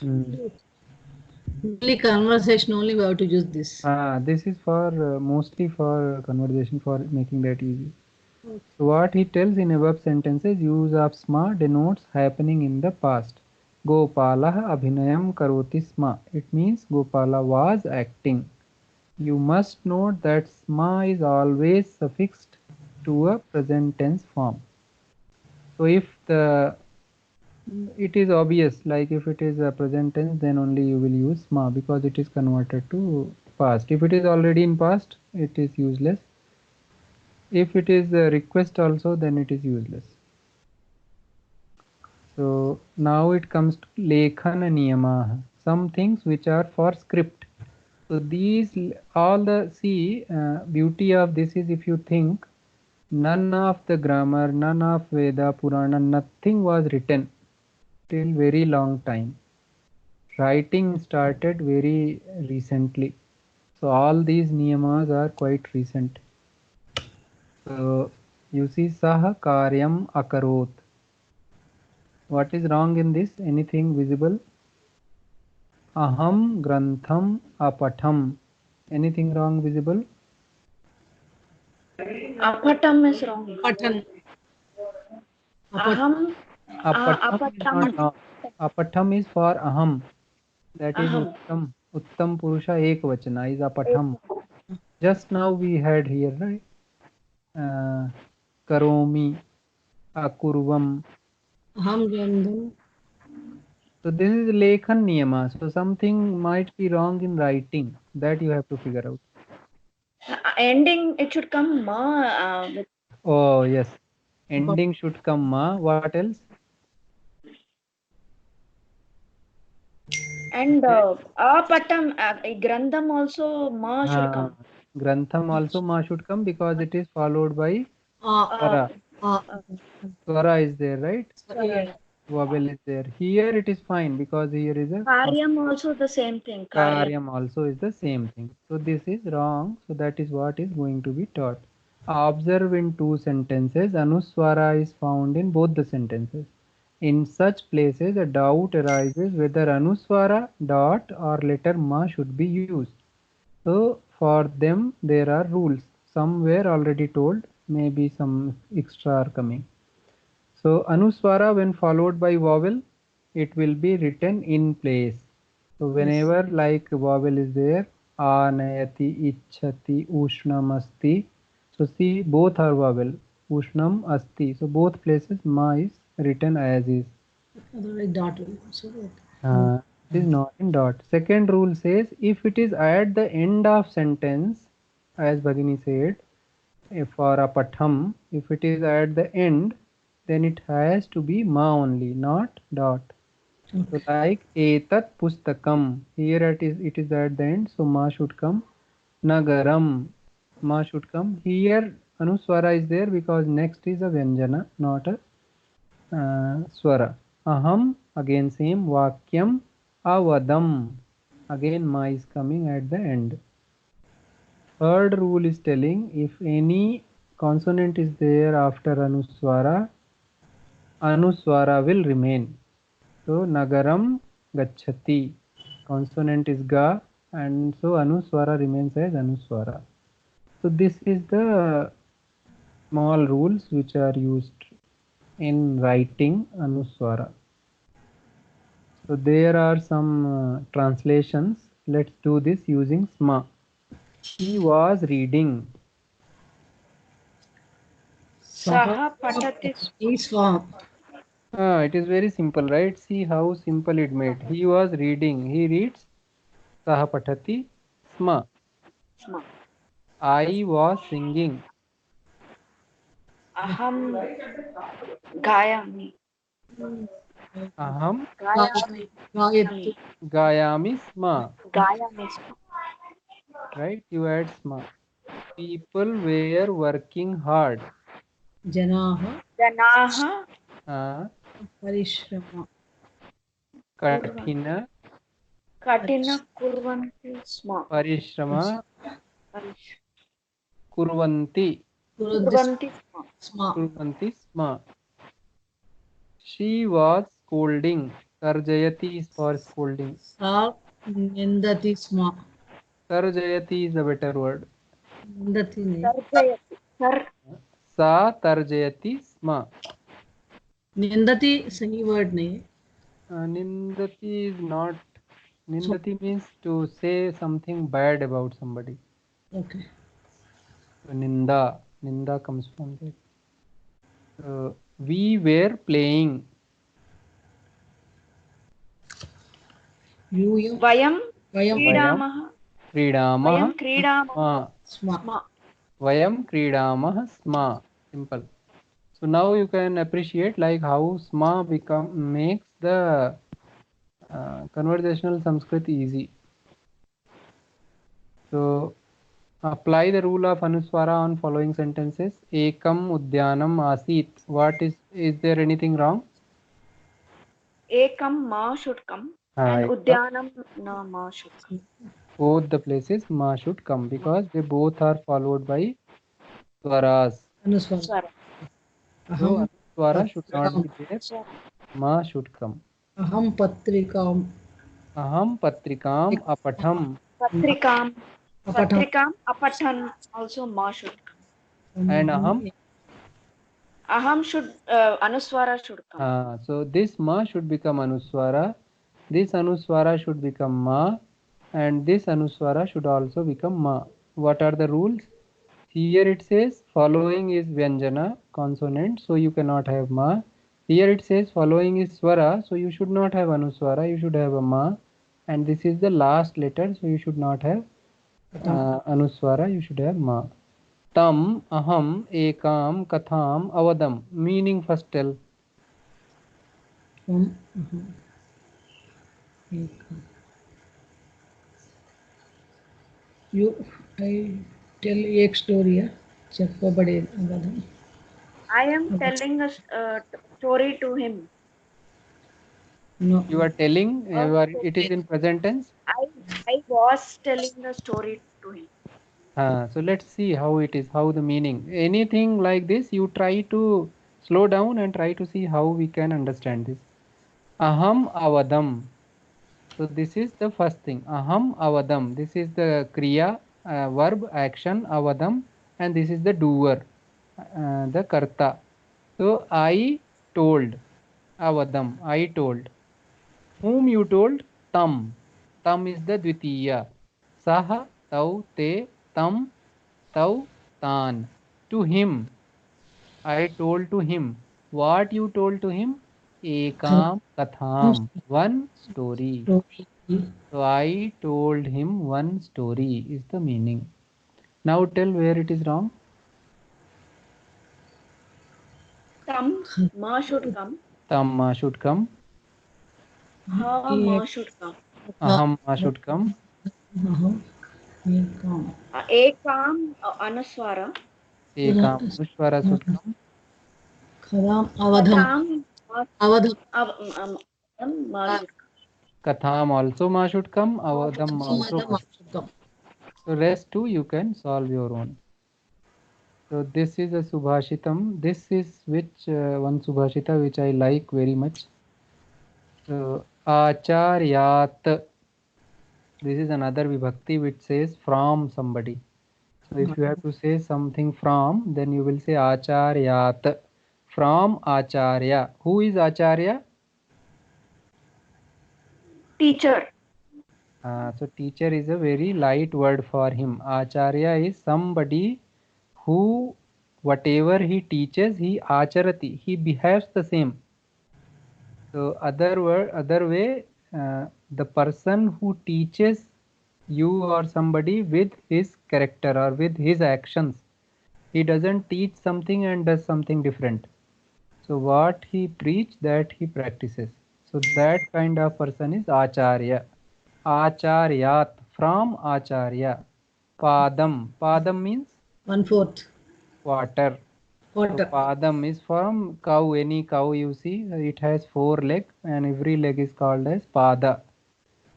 C: Only conversation only we have to use this.
A: This is for mostly for conversation, for making that easy. So what he tells in above sentences, use of sma denotes happening in the past. Gopala abhinayam karoti sma. It means Gopala was acting. You must note that sma is always suffixed to a present tense form. So if it is obvious, like if it is a present tense, then only you will use sma because it is converted to past. If it is already in past, it is useless. If it is a request also, then it is useless. So now it comes to lekhana niyama, some things which are for script. So these all the beauty of this is, if you think, none of the grammar, none of Veda, Purana, nothing was written till very long time. Writing started very recently. So all these niyamas are quite recent. So you see saha karyam akarot. What is wrong in this? Anything visible? Aham grantham apatham. Anything wrong visible?
B: Apatam is wrong.
C: Patan.
B: Aham.
A: Apatham is not wrong. Apatham is for aham. That is
B: Aham.
A: Uttam Purusha Ekvachana is apatham. Just now we had here, right? Karomi, akurvam.
C: Aham Gandham.
A: So this is Lekhan Niyama. So something might be wrong in writing. That you have to figure out.
B: Ending, it should come ma with.
A: Oh yes. Ending should come ma. What else?
B: And apatam, grandam also ma should come.
A: Grantham also ma should come because it is followed by
C: Ah.
A: Swara. Swara is there, right? Vowel is there. Here it is fine because here is a
B: Karyam also the same thing.
A: Karyam also is the same thing. So this is wrong. So that is what is going to be taught. Observe in two sentences. Anuswara is found in both the sentences. In such places, a doubt arises whether Anuswara, dot or letter ma should be used. So for them, there are rules. Some were already told. Maybe some extra are coming. So Anuswara, when followed by vowel, it will be written in place. So whenever like vowel is there, anayati, ichhati, ushnam asti. So see, both are vowel, ushnam asti. So both places ma is written as is.
C: Otherwise dot will also work.
A: It is not in dot. Second rule says if it is at the end of sentence, as Bhagini said, for a patham, if it is at the end, then it has to be ma only, not dot. So like etat pustakam, here it is at the end, so ma should come. Nagaram, ma should come. Here anuswara is there because next is a vyanjana, not a swara. Aham, again same. Vakyam, avadam, again ma is coming at the end. Third rule is telling if any consonant is there after anuswara, anuswara will remain. So nagaram gachati, consonant is ga, and so anuswara remains as anuswara. So this is the small rules which are used in writing anuswara. So there are some translations. Let's do this using sma. He was reading.
B: Saha patati
C: Swam.
A: It is very simple, right? See how simple it made. He was reading. He reads. Saha patati sma.
B: sma.
A: I was singing.
B: Aham gayami.
A: Aham
C: Gayatri.
A: gayami sma.
B: Gayami sma.
A: Right? You add sma. People were working hard.
C: Janaha
B: Janaha
C: parishrama.
A: Kathina
B: katina kurvanti sma.
A: parishrama kurvanti.
B: Kurvanti sma.
A: Kurvanti sma. She was scolding. Tarjayati is for scolding.
C: Sa nindati sma.
A: Tarjayati is a better word.
C: Nindati ne.
B: Tarjayati. Tar
A: Sa tarjayati sma.
C: Nindati sahi word nahi hai.
A: Nindati is not. Nindati means to say something bad about somebody.
C: Okay.
A: So ninda. Ninda comes from there. We were playing.
C: Vayam
B: vayam
C: Vayam
B: kridamaha.
A: Kridamah
B: Vayam kridamaha
C: sma.
B: sma.
A: Vayam kridamah sma. Simple. So now you can appreciate like how sma makes the conversational Sanskrit easy. So apply the rule of anuswara on following sentences. Ekam udyanam asit. What is there anything wrong?
B: Ekam ma should come and udyanam na ma should come.
A: Both the places ma should come because they both are followed by swaras.
C: Anuswara.
B: Swara.
A: So anuswara should not
C: Patrikam.
A: be there.
B: Swara.
A: Ma should come.
C: Aham patrikam.
A: Aham patrikam apatham.
B: Patrikam.
C: Apatham.
B: Patrikam apathan also ma should come.
A: And aham.
B: Aham should anuswara should come.
A: So this ma should become anuswara. This anuswara should become ma. And this anuswara should also become ma. What are the rules? Here it says following is vyanjana, consonant, so you cannot have ma. Here it says following is swara, so you should not have anuswara, you should have a ma. And this is the last letter, so you should not have anuswara, you should have ma. Tam, aham, ekam, katham, avadam. Meaning first tell.
C: I tell एक story है चप्पा बड़े अवधम.
B: I am telling a story to him.
C: No.
A: You are telling, it is in present tense.
B: I was telling the story to him.
A: So let's see how it is, how the meaning. Anything like this, you try to slow down and try to see how we can understand this. Aham avadam. So this is the first thing. Aham avadam. This is the kriya, verb, action, avadam, and this is the doer, the karta. So I told. Avadam. I told. Whom you told? Tam. Tam is the dvitiya. Saha, tau, te, tam, tau, tan. To him. I told to him. What you told to him? Ekam katham, one story. So I told him one story is the meaning. Now tell where it is wrong.
B: Tam ma should come.
A: Tam should come.
B: Ha ma should come.
A: Aham should come.
B: Ekam anuswara.
A: Ekam anushwara should come.
C: Khadam avadham.
B: Katham
C: Avadham.
B: ma should come.
A: Katham also ma should come. Avadam also ma should come. So rest too you can solve your own. So this is a Subhashitam. This is which one Subhashita which I like very much. So Acharyat. This is another Vibhakti which says from somebody. So if you have to say something from, then you will say Acharyat. From Acharya. Who is Acharya?
B: Teacher.
A: So teacher is a very light word for him. Acharya is somebody who whatever he teaches, he acharati, he behaves the same. So other way, the person who teaches you or somebody with his character or with his actions. He doesn't teach something and does something different. So what he preach, that he practices. So that kind of person is Acharya. Acharyat, from Acharya. Padam. Padam means
C: 1/4.
A: quarter. So
C: Quarter.
A: padam is from cow. Any cow you see, it has 4 legs and every leg is called as pada.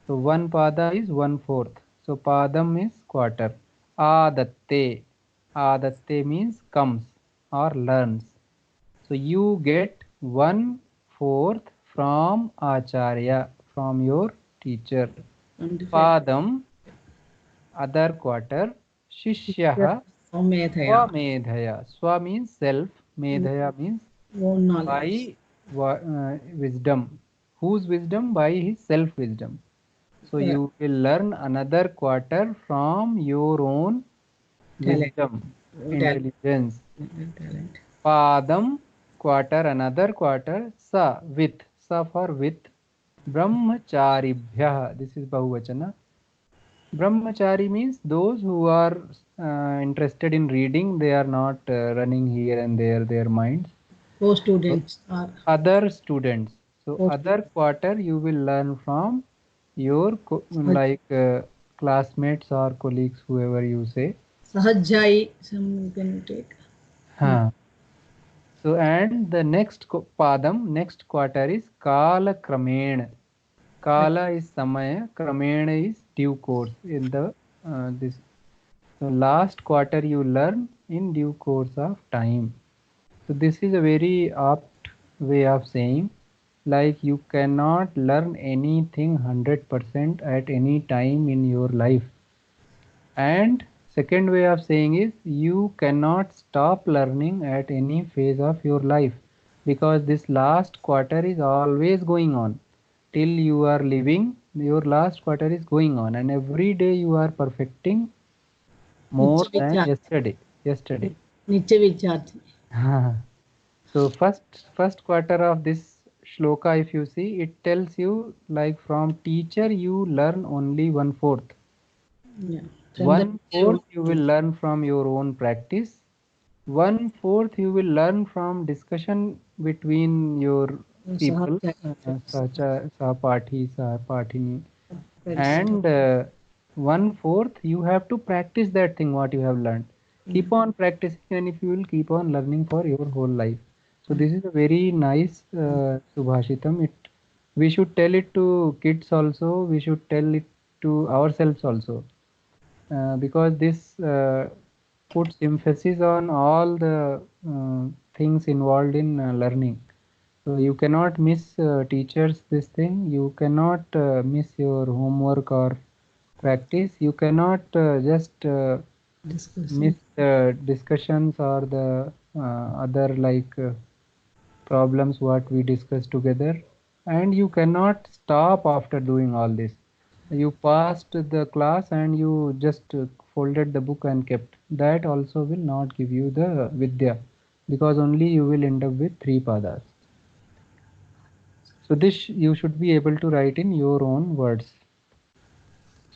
A: So one pada is 1/4. So padam is quarter. Adatte. Adatte means comes or learns. So you get 1/4 from Acharya, from your teacher. Padam, other quarter. Shishyaha,
C: Medhaya.
A: Swamedhaya. Swa means self. Medhaya means
C: Own knowledge.
A: by wisdom. Whose wisdom? By his self wisdom. So you will learn another quarter from your own wisdom, intelligence.
C: Talent.
A: Padam, quarter, another quarter. Sa, with. Sa for with. Brahmacharibhyah. This is Bahuvachana. Brahmachari means those who are interested in reading, they are not running here and there, their minds.
C: Co-students are
A: Other students. So other quarter you will learn from your classmates or colleagues, whoever you say.
C: Sahajai, some can take.
A: So and the next padam, next quarter is Kala Kramen. Kala is Samaya, Kramena is due course in the this. So last quarter you learn in due course of time. So this is a very apt way of saying, like you cannot learn anything 100% at any time in your life. And second way of saying is you cannot stop learning at any phase of your life, because this last quarter is always going on. Till you are living, your last quarter is going on, and every day you are perfecting more than yesterday.
C: Nitya Vidyarthi.
A: So first quarter of this shloka, if you see, it tells you like from teacher you learn only 1/4.
C: Yeah.
A: 1/4 you will learn from your own practice. 1/4 you will learn from discussion between your people, Sahapati, Sahapatini, and 1/4 you have to practice that thing what you have learned. Keep on practicing, and if you will keep on learning for your whole life. So this is a very nice Subhashitam. We should tell it to kids also. We should tell it to ourselves also. Because this puts emphasis on all the things involved in learning. So you cannot miss teachers this thing. You cannot miss your homework or practice. You cannot just miss the discussions or the other problems what we discuss together. And you cannot stop after doing all this. You passed the class and you just folded the book and kept. That also will not give you the vidya, because only you will end up with 3 padas. So this you should be able to write in your own words.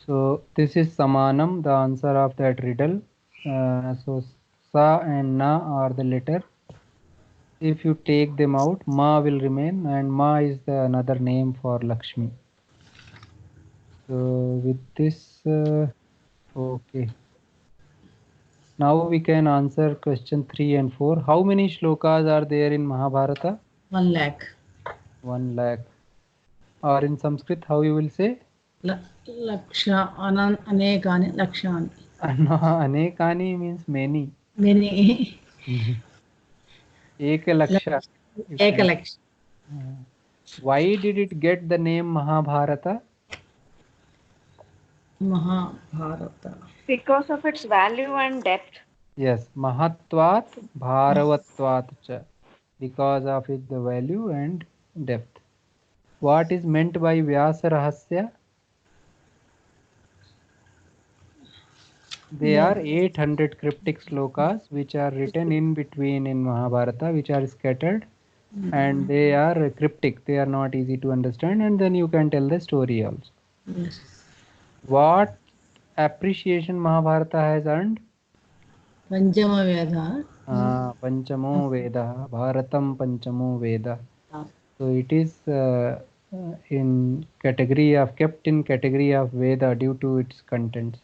A: So this is Samanam, the answer of that riddle. So Sa and Na are the letter. If you take them out, Ma will remain, and Ma is the another name for Lakshmi. So with this, okay. Now we can answer question 3 and 4. How many shlokas are there in Mahabharata?
C: 1 lakh.
A: 1 lakh. Or in Sanskrit, how you will say?
C: Laksha, anekani, lakshani.
A: Anekani means many.
C: Many.
A: Ek laksha. you can-
C: Ekalaksha.
A: Why did it get the name Mahabharata?
C: Mahabharata.
B: Because of its value and depth.
A: Yes, Mahatvat Bharavatvat cha. Because of its the value and depth. What is meant by Vyasa Rahasya? They are 800 cryptic slokas which are written in between in Mahabharata, which are scattered, and they are cryptic. They are not easy to understand, and then you can tell the story also.
C: Yes.
A: What appreciation Mahabharata has earned?
C: Panchama Veda.
A: Panchamo Veda, Bharatam Panchamo Veda. So it is in category of kept in category of Veda due to its contents.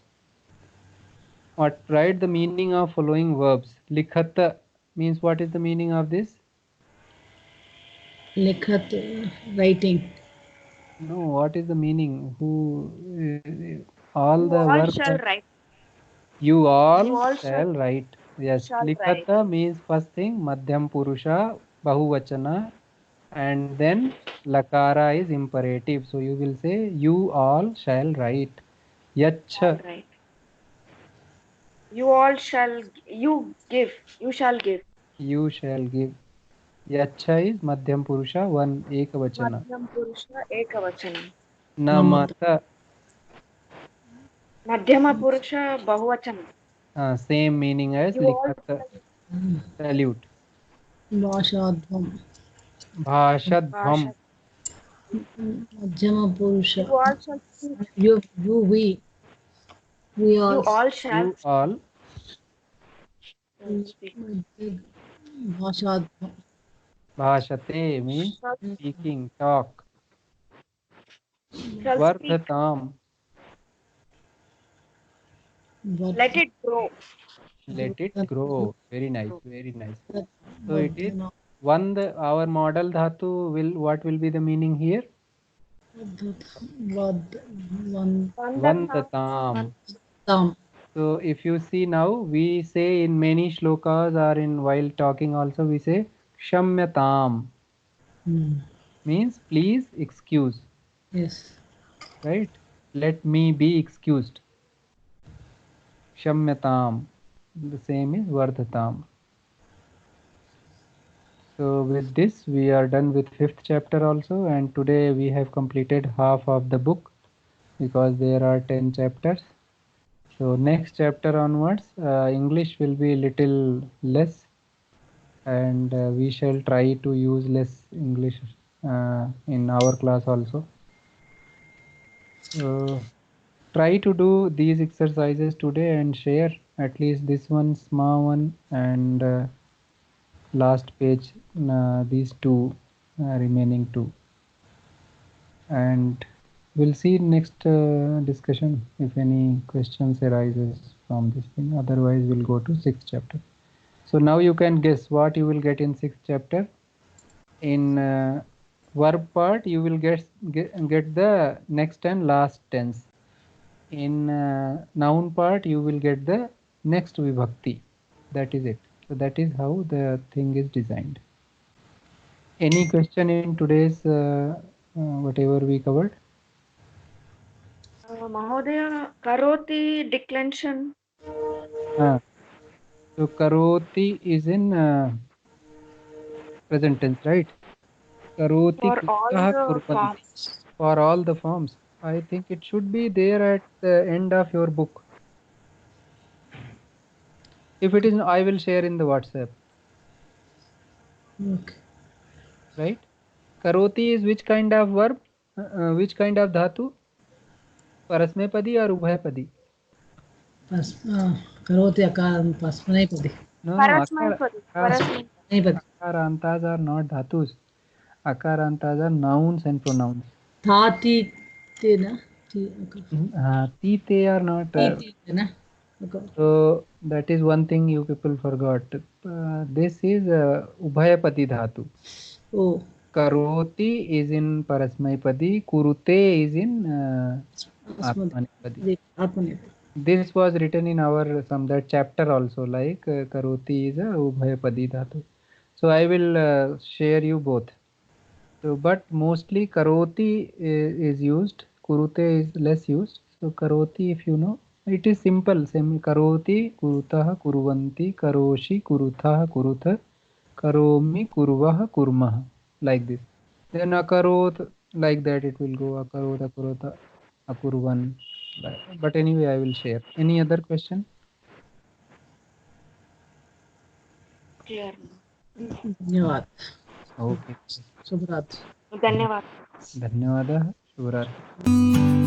A: What write the meaning of following verbs? Likhata means what is the meaning of this?
C: Likhat, writing.
A: No, what is the meaning? Who all
B: You
A: the
B: all
A: verbs
B: shall
A: are
B: write.
A: you all
B: You all
A: shall write. Yes,
B: shall write.
A: likhata means first thing Madhyam Purusha, Bahuvachana, and then Lakara is imperative. So you will say you all shall write.
B: All
A: Yacha,
B: right. You all shall. You give. You shall give.
A: you shall give. Yacha is Madhyam Purusha, one Ekavachana.
B: Madhyam Purusha Ekavachanam.
A: Namata,
B: Madhyama Purusha Bahuvachanam.
A: same meaning as
B: You all
A: likhata, salute.
C: Bhashadvam.
A: Bhashadvam,
B: shall.
C: Madhyama Purusha.
B: You all shall speak.
C: We
B: You
C: all.
B: all shall
A: you all
B: speak.
C: Bhashadvam.
A: bhashate means
B: Shall
A: speaking, talk.
B: speak.
A: Vardhatam,
B: Let it grow.
A: let it grow. Very nice, very nice. So it is our model dhatu will what will be the meaning here? Vandatam.
C: Tam.
A: So if you see now, we say in many shlokas or in while talking also we say Kshamyatam means please excuse,
C: Yes.
A: right? Let me be excused. Kshamyatam. The same is Vardhatam. So with this we are done with 5th chapter also, and today we have completed half of the book because there are 10 chapters. So next chapter onwards, English will be little less, and we shall try to use less English in our class also. Try to do these exercises today and share at least this one small one and last page, these two remaining two, and we'll see next discussion if any questions arises from this thing. Otherwise we'll go to 6th chapter. So now you can guess what you will get in 6th chapter. In verb part you will get the next and last tense. In noun part you will get the next vibhakti. That is it. So that is how the thing is designed. Any question in today's whatever we covered?
B: Mahodaya, Karoti declension.
A: So karoti is in present tense, right? Karoti
B: For all
A: kuttaha
B: the
A: kurvanti.
B: forms.
A: For all the forms. I think it should be there at the end of your book. If it is, I will share in the WhatsApp.
C: Okay.
A: Right? Karoti is which kind of verb? Which kind of dhatu? Parasmepadi or Ubhayapadi?
C: करोति अकार परस्मैपदी
A: No,
B: Parasmaipadi. Parasmaipadi.
C: नैपदी
A: akarantas are not dhatus. Akarantas are nouns and pronouns.
C: थाति ते न
A: Ti, they are not.
C: ती न
A: So that is one thing you people forgot. This is Ubhayapadi dhatu.
C: O
A: Karoti is in Parasmaipadi. Kurute is in Atmanipadi.
C: आत्मनेपदी
A: This was written in our some that chapter also, like Karoti is a Ubhayapadi dhatu. So I will share you both. So but mostly Karoti is used. Kurute is less used. So Karoti, if you know, it is simple. Same Karoti, Kurutah, Kuruvanti, Karoshi, Kurutah, Kurutha, Karomi, Kurvah, Kurmah. Like this. Then Akarot, like that it will go. Akarot, Akurota, Akurvan. But anyway, I will share. Any other question?
B: Clear.
C: धन्यवाद
A: Okay.
C: शुभरात्रि
B: धन्यवाद.
A: धन्यवादः. शुभरात्रि.